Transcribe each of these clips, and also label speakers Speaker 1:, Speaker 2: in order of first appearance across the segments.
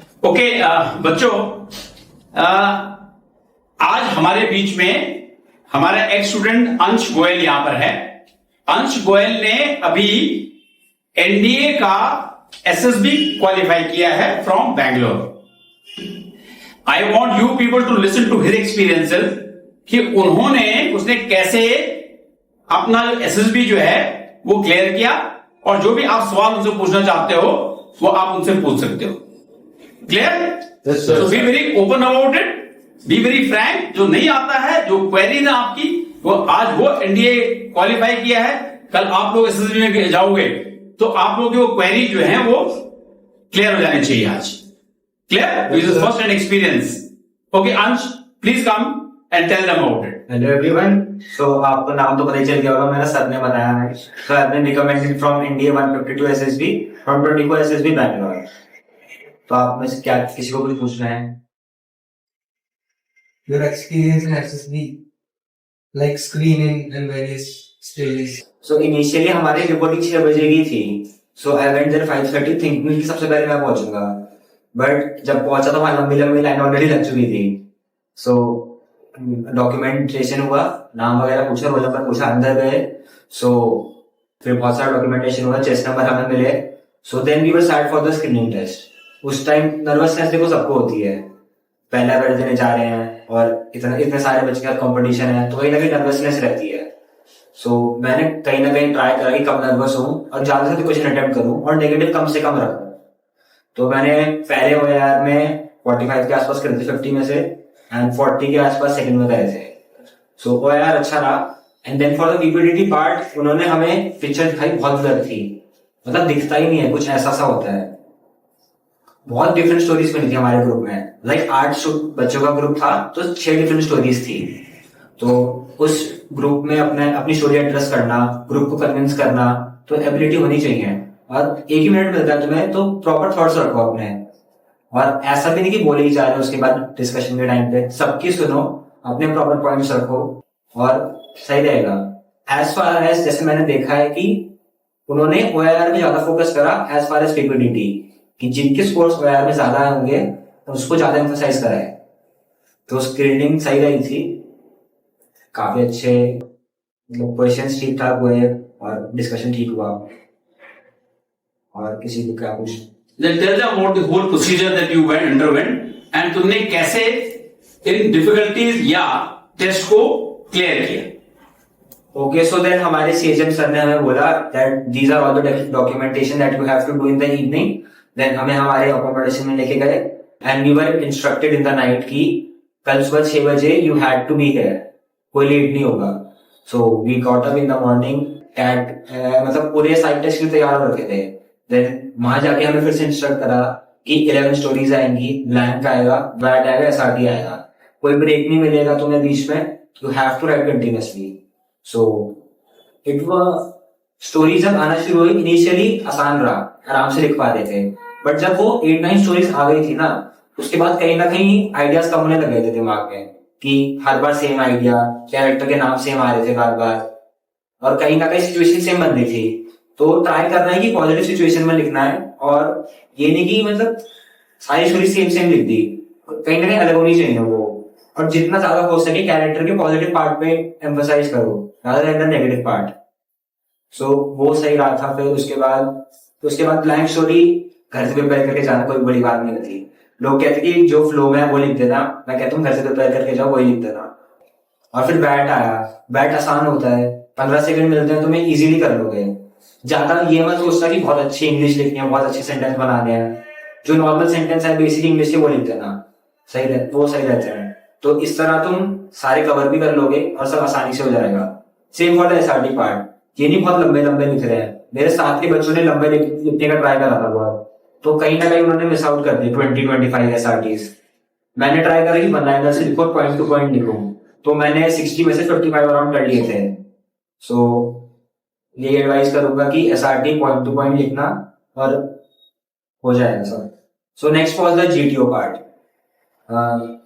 Speaker 1: Okay बच्चों, आज हमारे बीच में हमारा एक स्टूडेंट अंश गोयल यहां पर है। अंश गोयल ने अभी एनडीए का एसएसबी क्वालिफाई किया है from Bangalore. I want you people to listen to his experiences कि उसने कैसे अपना जो एसएसबी जो है वो क्लियर किया, और जो भी आप सवाल उनसे पूछना चाहते हो वो आप उनसे पूछ सकते हो। Clear?
Speaker 2: Yes, sir.
Speaker 1: So be very open about it, be very frank। जो नहीं आता है, जो क्वेरीज है आपकी, वो आज वो एनडीए क्वालिफाई किया है, कल आप लोग एसएसबी में जाओगे तो आप लोग की वो क्वेरी जो है वो क्लियर हो जानी चाहिए आज। Clear? This is first hand experience. Okay Ansh, please come and tell them about it.
Speaker 2: Hello everyone. So आपको नाम तो पता ही चल गया होगा, मेरा सर ने बताया है। So I have been recommended from India 152 SSB from 24 SSB Bangalore. तो आप में से क्या किसी को कुछ पूछना है?
Speaker 3: Your experience in SSB, like screening and various stages.
Speaker 2: So initially हमारी रिपोर्टिंग 6 बजे की थी। सो आई वेंट देयर 5:30 थिंकिंग कि सबसे पहले मैं पहुंचूंगा, बट जब पहुंचा तो वहां लंबी लंबी लाइन ऑलरेडी लग चुकी थी। सो डॉक्यूमेंटेशन हुआ, नाम वगैरह पूछा, रोल नंबर पूछा, अंदर गए। सो फिर बहुत सारा डॉक्यूमेंटेशन हुआ, चेस्ट नंबर हमें मिले। So then we were set for the screening test. उस टाइम नर्वसनेस देखो सबको होती है, पहला बार देने जा रहे हैं और इतने सारे बच्चे का कंपटीशन है, तो कहीं ना कहीं नर्वसनेस रहती है। सो मैंने कहीं ना कहीं ट्राई करा कि कम नर्वस हूँ और ज्यादा से क्वेश्चन अटेम्प्ट करूँ और नेगेटिव कम से कम रखूँ। तो मैंने पहले OAR में 45 के आसपास करे थे 50 में से, एंड 40 के आसपास सेकंड में करे थे। सो OAR अच्छा रहा। And then for the PPT part उन्होंने हमें पिक्चर दिखाई, बहुत ब्लर थी, मतलब दिखता ही नहीं है, कुछ ऐसा सा होता है। बहुत डिफरेंट स्टोरीज बनी थी हमारे ग्रुप में, लाइक 8 बच्चों का ग्रुप था तो 6 डिफरेंट स्टोरीज थी। तो उस ग्रुप में अपनी स्टोरी एड्रेस करना, ग्रुप को कन्विंस करना, तो एबिलिटी होनी चाहिए। और 1 ही मिनट मिलता है तुम्हें, तो प्रॉपर थॉट्स रखो अपने, और ऐसा भी नहीं कि बोले ही जा रहे हो उसके बाद डिस्कशन के टाइम पे, सबकी सुनो, अपने प्रॉपर पॉइंट्स रखो और सही रहेगा। एज फार एज जैसे मैंने देखा है कि उन्होंने OAR में ज्यादा फोकस करा एज फार एज पीपीटी, कि जिनके स्कोर्स OAR में ज्यादा होंगे तो उसको ज्यादा एम्फसाइज करा है। तो स्क्रीनिंग सही रही थी, काफी अच्छे क्वेश्चंस ठीक ठाक हुए और डिस्कशन ठीक हुआ। और किसी को क्या कुछ
Speaker 1: Then tell them about the whole procedure that you underwent and तुमने कैसे इन डिफिकल्टीज या टेस्ट को क्लियर किया।
Speaker 2: ओके, सो देन हमारे CHM सर ने हमें बोला that these are all the documentation that you have to do in the evening. देन हमें हमारे अकोमोडेशन में लेके गए and we were instructed in the night कि कल सुबह 6 बजे you had to be here, कोई लेट नहीं होगा। So we got up in the morning eight मतलब पूरे साइड टेस्ट के लिए तैयार हो रखे थे। देन वहां जाके हमें फिर से इंस्ट्रक्ट करा कि 11 स्टोरीज आएंगी, ब्लैंक आएगा, वैट आएगा, SRT आएगा, कोई ब्रेक नहीं मिलेगा तुम्हें बीच में, you have to write continuously. So it was story जब आना शुरू हुई इनिशियली आसान रहा, आराम से लिख पा रहे थे, बट जब वो 8-9 स्टोरीज आ गई थी ना, उसके बाद कहीं ना कहीं आइडियाज कम होने लगे थे दिमाग में, कि हर बार सेम आइडिया, कैरेक्टर के नाम सेम आ रहे थे बार बार, और कहीं ना कहीं सिचुएशन सेम बन रही थी। तो ट्राई करना है कि पॉजिटिव सिचुएशन में लिखना है, और ये नहीं कि मतलब सारी स्टोरी सेम सेम लिख दी, कहीं ना कहीं अलग होनी चाहिए वो। और जितना ज्यादा हो सके कैरेक्टर के पॉजिटिव पार्ट पे एम्फसाइज करो rather than the negative part. So वो सही रहा था। फिर उसके बाद ब्लैंक स्टोरी घर से प्रिपेयर करके जाना कोई बड़ी बात नहीं थी। लोग कहते कि जो फ्लो में है वो लिख देना, मैं कहता हूँ घर से प्रिपेयर करके जाओ, वही लिख देना। और फिर बैट आया, बैट आसान होता है, 15 सेकंड मिलते हैं, तुम्हें इजीली कर लोगे। ज्यादा ये मत सोचना कि बहुत अच्छी इंग्लिश लिखनी है, बहुत अच्छे सेंटेंस बनाने हैं, जो नॉर्मल सेंटेंस है बेसिक इंग्लिश के वो लिख देना, वो सही रहते हैं। तो इस तरह तुम सारे कवर भी कर लोगे और सब आसानी से हो जाएगा। Same for the SRT part, ये नहीं बहुत लंबे लंबे लिख रहे हैं, मेरे साथ के बच्चों ने लंबे लिखने का ट्राई करा था बहुत, तो कहीं ना कहीं उन्होंने मिस आउट कर दी 20-25 SRTs। मैंने ट्राई करा कि वन लाइनर से लिखो, पॉइंट टू पॉइंट लिखूं, तो मैंने 60 में से 55 अराउंड कर लिए थे। सो ये एडवाइस करूंगा कि SRT पॉइंट टू पॉइंट लिखना और हो जाएगा सब। So next was the GTO part.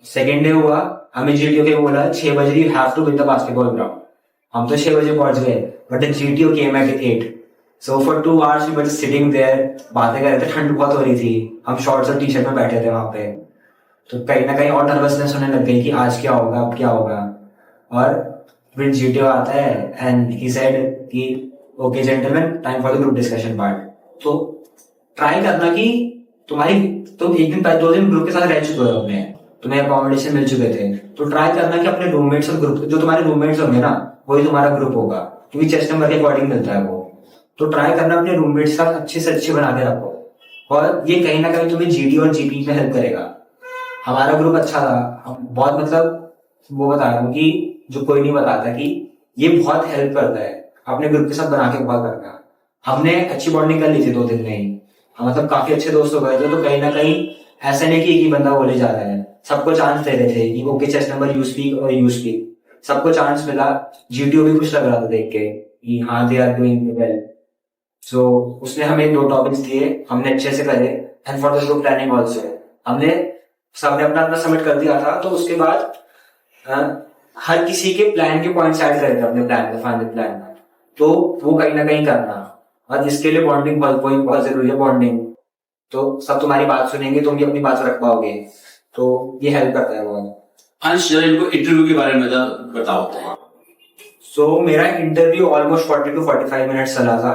Speaker 2: Second day हुआ, हमें GTO के बोला 6 बजे you have to win the basketball ground. हम तो 6 बजे पहुंच गए, but GTO came at 8। So for 2 hours we were sitting there, बातें कर रहे थे, ठंड बहुत हो रही थी, हम शॉर्ट्स और टी शर्ट में बैठे थे वहां पे। तो कहीं ना कहीं और नर्वसनेस होने लग गई कि आज क्या होगा, अब क्या होगा। और फिर जीटीओ आता है एंड ही सेड कि okay gentleman, time for the group discussion part. तो ट्राई करना कि तुम एक दिन पहले 2 दिन ग्रुप के साथ रह चुके हो, अपने तुम्हें अकोमोडेशन मिल चुके थे, तो ट्राई करना कि अपने रूममेट्स और ग्रुप, जो तुम्हारे रूममेट्स होंगे ना वही तुम्हारा ग्रुप होगा, क्योंकि चेस्ट नंबर के अकॉर्डिंग मिलता है वो। तो ट्राई करना अपने रूममेट्स का अच्छे से अच्छे बना के रखो, और ये कहीं ना कहीं तुम्हें जीडी और जीपी में हेल्प करेगा। हमारा ग्रुप अच्छा था, बहुत मतलब वो बता रहा हूँ कि जो कोई नहीं बताता कि ये बहुत हेल्प करता है अपने ग्रुप के साथ बना के बहुत करना। हमने अच्छी बॉन्डिंग कर ली थी 2 दिन में ही, हम मतलब काफी अच्छे दोस्त हो गए थे। तो कहीं ना कहीं ऐसा नहीं कि एक ही बंदा बोले जा रहा है, सबको चांस दे रहे थे कि okay chest number you speak और यू स्पीक, सबको चांस मिला। जीटीओ भी खुश लग रहा था देख के कि हाँ दे आर डूइंग वेल। सो उसने हमें 2 टॉपिक्स दिए, हमने अच्छे से करे। And for the group planning also हमने सबने अपना अपना सबमिट कर दिया था। तो उसके बाद हर किसी के प्लान के पॉइंट्स ऐड करे थे अपने प्लान में, फाइनल प्लान में। तो वो कहीं ना कहीं करना, और इसके लिए बॉन्डिंग बहुत जरूरी है, बॉन्डिंग। तो सब तुम्हारी बात सुनेंगे, तुम भी अपनी बात रख पाओगे, तो ये हेल्प करता है बहुत।
Speaker 1: अंश जरा इनको इंटरव्यू के बारे में बताओ।
Speaker 2: सो मेरा इंटरव्यू ऑलमोस्ट 40 to 45 मिनट्स चला था।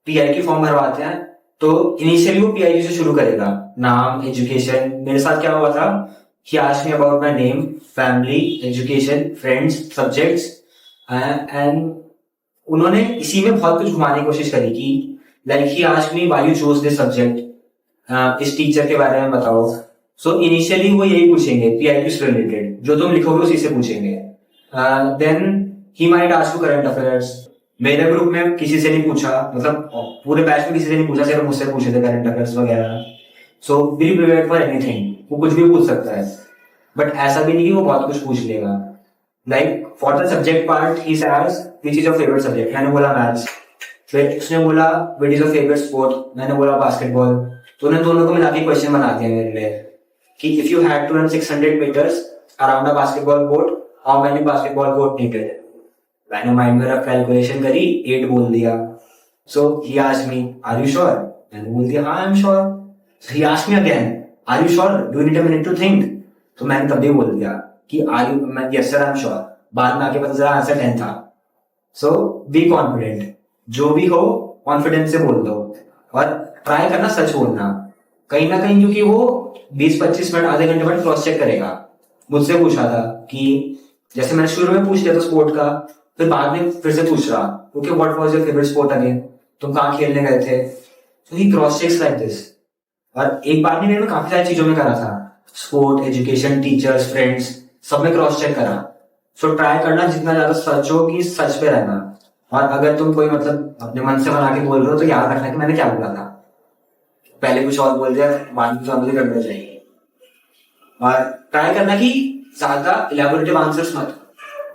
Speaker 2: पीआई की फॉर्म भरवाते हैं, तो इनिशियली वो पीआई से शुरू करेगा, नाम, एजुकेशन। मेरे साथ क्या हुआ था, he asked me about my name, family, education, friends, subjects, and उन्होंने इसी में बहुत कुछ घुमाने की कोशिश करी कि like he asked me why you chose this subject, इस टीचर के बारे में बताओ। सो इनिशियली वो यही पूछेंगे पीआईक्यू से रिलेटेड, जो तुम लिखोगे उसी से पूछेंगे। Then he might ask you current affairs। मेरे ग्रुप में किसी से नहीं पूछा, मतलब पूरे बैच में किसी से नहीं पूछा, सिर्फ मुझसे पूछे थे करंट अफेयर्स वगैरह। सो बी प्रिपेयर्ड फॉर एनीथिंग, वो कुछ भी पूछ सकता है, बट ऐसा भी नहीं कि वो बहुत कुछ पूछ लेगा। Like for the subject part he asked which is your favourite subject, मैंने बोला मैथ्स। फिर उसने बोला which is your favourite sport, मैंने बोला बास्केटबॉल। तो उन्होंने दोनों को मिला के क्वेश्चन बना दिया मेरे लिए कि if you had to run 600 meters around a basketball court, how many basketball court needed. मैंने माइंड में रख कैलकुलेशन करी, 8 बोल दिया। So he asked me are you sure, मैंने बोल दिया हाँ I am sure. He asked me again are you sure, do you need a minute to think, तो मैंने तब भी बोल दिया कि आर यू, मैं yes sir I am sure. बाद में आके पता चला आंसर 10 था। सो बी कॉन्फिडेंट, जो भी हो कॉन्फिडेंस से बोल दो, और ट्राई करना सच बोलना कहीं ना कहीं, क्योंकि वो 20-25 मिनट आधे घंटे बाद क्रॉस चेक करेगा। मुझसे पूछा था कि जैसे मैंने शुरू में पूछ लिया था स्पोर्ट का, फिर बाद में फिर से पूछ रहा okay what was your favourite sport again, तुम कहाँ खेलने गए थे। तो ही क्रॉस चेक्स लाइक दिस। और एक बार नहीं, मैंने काफी सारी चीजों में करा था, स्पोर्ट, एजुकेशन, टीचर्स, फ्रेंड्स, सब में क्रॉस चेक करा। सो ट्राई करना जितना ज्यादा सच हो कि सच पे रहना। और अगर तुम कोई मतलब अपने मन से बना के बोल रहे हो तो याद रखना कि मैंने क्या बोला था, पहले कुछ और बोल दिया, बाद में समझ करना चाहिए। और ट्राई करना कि ज्यादा इलैबोरेटिव आंसर्स मत,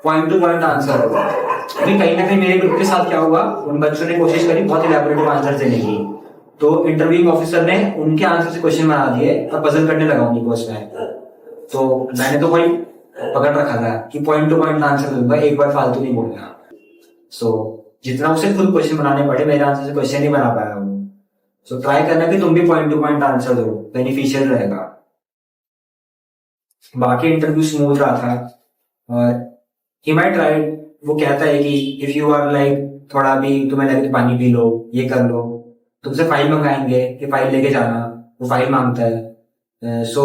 Speaker 2: पॉइंट टू पॉइंट आंसर होगा। अभी कहीं ना कहीं मेरे ग्रुप के साथ क्या हुआ, उन बच्चों ने कोशिश करी बहुत इलैबोरेटिव आंसर देने की, तो इंटरव्यूइंग ऑफिसर ने उनके आंसर से क्वेश्चन बना दिए और पजल करने लगा उनको उसमें। तो मैंने तो कोई पकड़ रखा था कि पॉइंट टू पॉइंट आंसर दूंगा, एक बार फालतू नहीं बोलना। सो जितना उसे खुद क्वेश्चन बनाने पड़े, मेरे आंसर से क्वेश्चन नहीं बना पाया वो। सो ट्राई करना कि तुम भी पॉइंट टू पॉइंट आंसर दो, बेनिफिशियल रहेगा। बाकी इंटरव्यू स्मूथ रहा था। और ही माइट ट्राई, वो कहता है कि इफ यू आर लाइक थोड़ा भी तुम्हें लगे तो पानी पी लो, ये कर लो, तुमसे फाइल मंगाएंगे कि फाइल लेके जाना, वो फाइल मांगता है। सो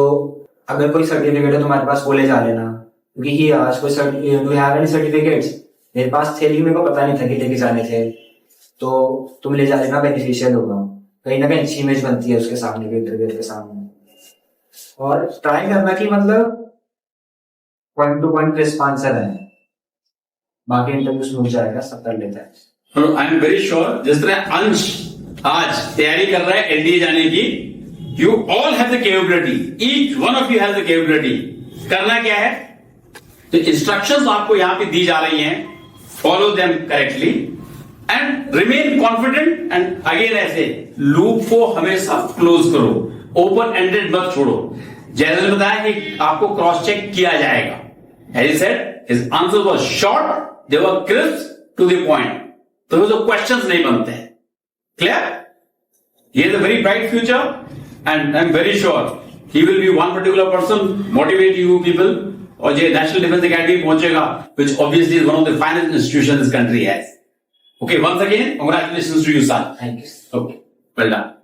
Speaker 2: अगर कोई सर्टिफिकेट है तुम्हारे पास वो ले जा लेना, क्योंकि ही आज कोई डू हैव एनी सर्टिफिकेट्स, मेरे पास थे लेकिन मेरे को पता नहीं था कि लेके जाने थे, तो तुम ले जा लेना, बेनिफिशियल होगा। कहीं ना कहीं अच्छी इमेज बनती है उसके सामने, इंटरव्यू के सामने। और ट्राई करना कि मतलब point two point crisp answer है, बाकी इंटरव्यू स्मूथ जाएगा, सब कर लेता है।
Speaker 1: आई एम वेरी श्योर जिस तरह अंश आज तैयारी कर रहा है एनडीए जाने की, you all have the capability, each one of you has the capability. करना क्या है, तो इंस्ट्रक्शंस आपको यहां पे दी जा रही हैं, follow them correctly and remain confident. And again ऐसे लूप को हमेशा क्लोज करो, ओपन एंडेड मत छोड़ो। जैसे बताया कि आपको क्रॉस चेक किया जाएगा। As he said, his answer was short, they were crisp to the point, तो वो जो क्वेश्चंस नहीं बनते हैं। Clear? He has a very bright future, and I'm very sure he will be one particular person, motivate you people, और ये national defence academy पहुंचेगा, which obviously is one of the finest institutions this country has. Okay, once again, congratulations to you, son.
Speaker 2: Thank you.
Speaker 1: Okay, well done.